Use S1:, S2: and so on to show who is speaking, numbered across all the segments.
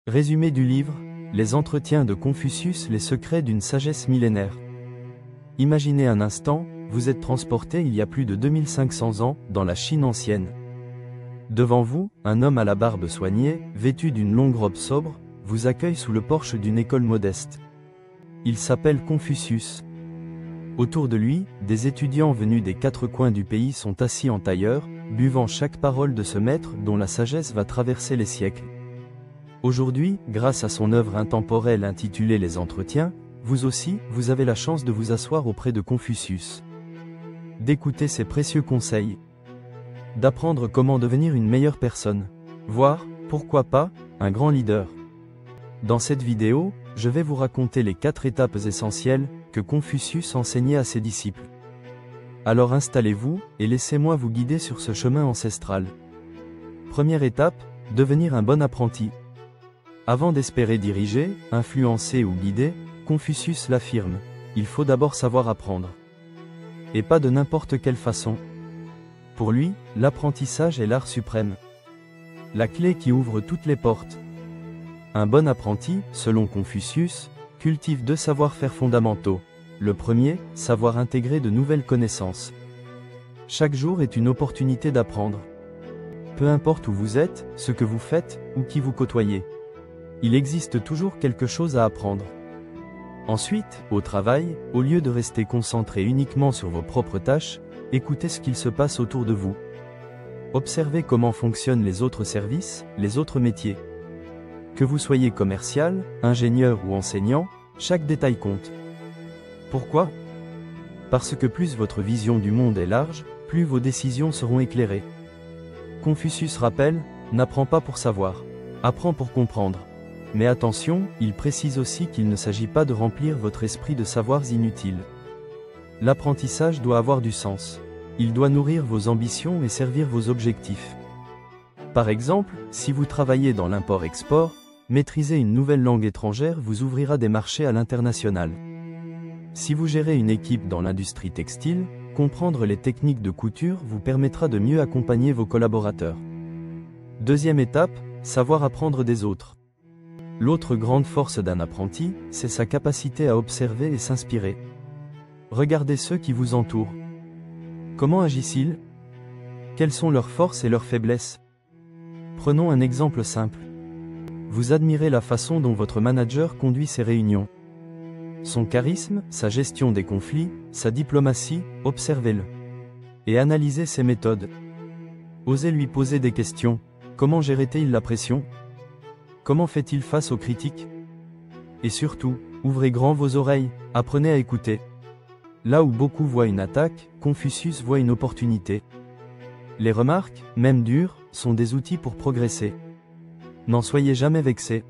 S1: Résumé du livre, Les entretiens de Confucius, les secrets d'une sagesse millénaire. Imaginez un instant, vous êtes transporté il y a plus de 2500 ans, dans la Chine ancienne. Devant vous, un homme à la barbe soignée, vêtu d'une longue robe sobre, vous accueille sous le porche d'une école modeste. Il s'appelle Confucius. Autour de lui, des étudiants venus des quatre coins du pays sont assis en tailleur, buvant chaque parole de ce maître dont la sagesse va traverser les siècles. Aujourd'hui, grâce à son œuvre intemporelle intitulée Les Entretiens, vous aussi, vous avez la chance de vous asseoir auprès de Confucius. D'écouter ses précieux conseils. D'apprendre comment devenir une meilleure personne. Voire, pourquoi pas, un grand leader. Dans cette vidéo, je vais vous raconter les 4 étapes essentielles que Confucius enseignait à ses disciples. Alors installez-vous, et laissez-moi vous guider sur ce chemin ancestral. Première étape, devenir un bon apprenti. Avant d'espérer diriger, influencer ou guider, Confucius l'affirme, il faut d'abord savoir apprendre. Et pas de n'importe quelle façon. Pour lui, l'apprentissage est l'art suprême. La clé qui ouvre toutes les portes. Un bon apprenti, selon Confucius, cultive 2 savoir-faire fondamentaux. Le premier, savoir intégrer de nouvelles connaissances. Chaque jour est une opportunité d'apprendre. Peu importe où vous êtes, ce que vous faites, ou qui vous côtoyez. Il existe toujours quelque chose à apprendre. Ensuite, au travail, au lieu de rester concentré uniquement sur vos propres tâches, écoutez ce qu'il se passe autour de vous. Observez comment fonctionnent les autres services, les autres métiers. Que vous soyez commercial, ingénieur ou enseignant, chaque détail compte. Pourquoi ? Parce que plus votre vision du monde est large, plus vos décisions seront éclairées. Confucius rappelle, n'apprends pas pour savoir, apprends pour comprendre. Mais attention, il précise aussi qu'il ne s'agit pas de remplir votre esprit de savoirs inutiles. L'apprentissage doit avoir du sens. Il doit nourrir vos ambitions et servir vos objectifs. Par exemple, si vous travaillez dans l'import-export, maîtriser une nouvelle langue étrangère vous ouvrira des marchés à l'international. Si vous gérez une équipe dans l'industrie textile, comprendre les techniques de couture vous permettra de mieux accompagner vos collaborateurs. Deuxième étape, savoir apprendre des autres. L'autre grande force d'un apprenti, c'est sa capacité à observer et s'inspirer. Regardez ceux qui vous entourent. Comment agissent-ils ? Quelles sont leurs forces et leurs faiblesses ? Prenons un exemple simple. Vous admirez la façon dont votre manager conduit ses réunions. Son charisme, sa gestion des conflits, sa diplomatie, observez-le. Et analysez ses méthodes. Osez lui poser des questions. Comment gérait-il la pression ? Comment fait-il face aux critiques ? Et surtout, ouvrez grand vos oreilles, apprenez à écouter. Là où beaucoup voient une attaque, Confucius voit une opportunité. Les remarques, même dures, sont des outils pour progresser. N'en soyez jamais vexé.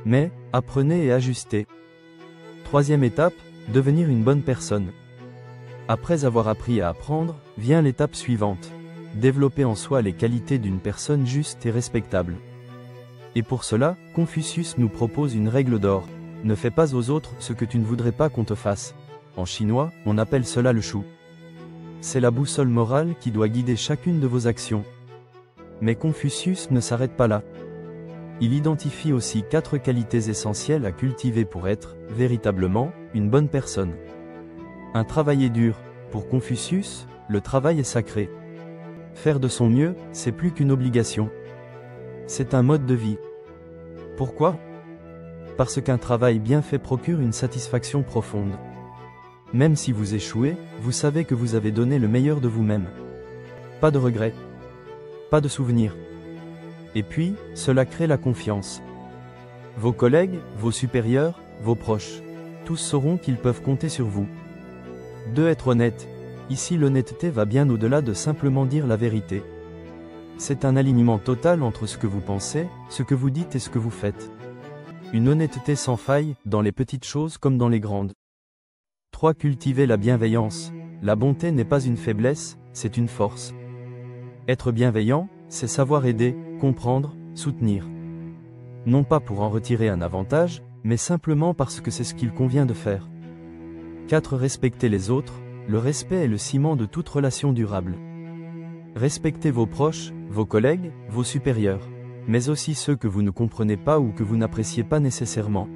S1: Mais, apprenez et ajustez. Troisième étape, devenir une bonne personne. Après avoir appris à apprendre, vient l'étape suivante. Développer en soi les qualités d'une personne juste et respectable. Et pour cela, Confucius nous propose une règle d'or. Ne fais pas aux autres ce que tu ne voudrais pas qu'on te fasse. En chinois, on appelle cela le shu. C'est la boussole morale qui doit guider chacune de vos actions. Mais Confucius ne s'arrête pas là. Il identifie aussi 4 qualités essentielles à cultiver pour être, véritablement, une bonne personne. Un travail est dur. Pour Confucius, le travail est sacré. Faire de son mieux, c'est plus qu'une obligation. C'est un mode de vie. Pourquoi ? Parce qu'un travail bien fait procure une satisfaction profonde. Même si vous échouez, vous savez que vous avez donné le meilleur de vous-même. Pas de regrets. Pas de souvenirs. Et puis, cela crée la confiance. Vos collègues, vos supérieurs, vos proches, tous sauront qu'ils peuvent compter sur vous. 2. Être honnête. Ici l'honnêteté va bien au-delà de simplement dire la vérité. C'est un alignement total entre ce que vous pensez, ce que vous dites et ce que vous faites. Une honnêteté sans faille, dans les petites choses comme dans les grandes. 3. Cultiver la bienveillance. La bonté n'est pas une faiblesse, c'est une force. Être bienveillant, c'est savoir aider, comprendre, soutenir. Non pas pour en retirer un avantage, mais simplement parce que c'est ce qu'il convient de faire. 4. Respecter les autres. Le respect est le ciment de toute relation durable. Respectez vos proches, vos collègues, vos supérieurs. mais aussi ceux que vous ne comprenez pas ou que vous n'appréciez pas nécessairement.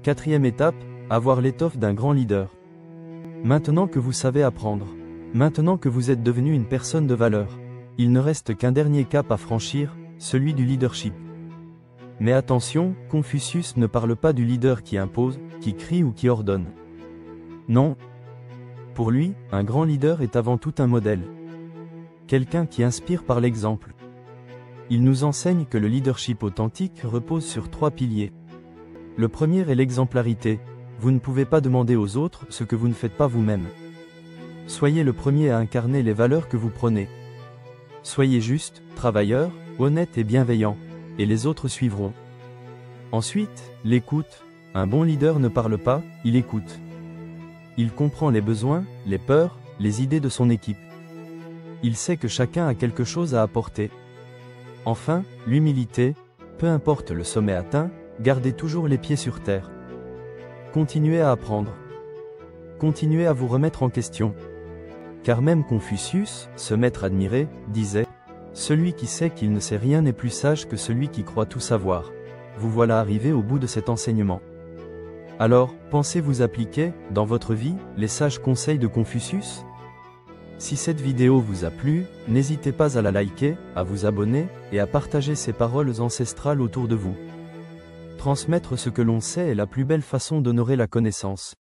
S1: Quatrième étape, avoir l'étoffe d'un grand leader. Maintenant que vous savez apprendre, maintenant que vous êtes devenu une personne de valeur, il ne reste qu'un dernier cap à franchir, celui du leadership. Mais attention, Confucius ne parle pas du leader qui impose, qui crie ou qui ordonne. Non. Pour lui, un grand leader est avant tout un modèle. Quelqu'un qui inspire par l'exemple. Il nous enseigne que le leadership authentique repose sur 3 piliers. Le premier est l'exemplarité. Vous ne pouvez pas demander aux autres ce que vous ne faites pas vous-même. Soyez le premier à incarner les valeurs que vous prônez. Soyez juste, travailleur, honnête et bienveillant, et les autres suivront. Ensuite, l'écoute. Un bon leader ne parle pas, il écoute. Il comprend les besoins, les peurs, les idées de son équipe. Il sait que chacun a quelque chose à apporter. Enfin, l'humilité. Peu importe le sommet atteint, gardez toujours les pieds sur terre. Continuez à apprendre. Continuez à vous remettre en question. Car même Confucius, ce maître admiré, disait « Celui qui sait qu'il ne sait rien n'est plus sage que celui qui croit tout savoir ». Vous voilà arrivé au bout de cet enseignement. Alors, pensez-vous appliquer, dans votre vie, les sages conseils de Confucius? Si cette vidéo vous a plu, n'hésitez pas à la liker, à vous abonner, et à partager ces paroles ancestrales autour de vous. Transmettre ce que l'on sait est la plus belle façon d'honorer la connaissance.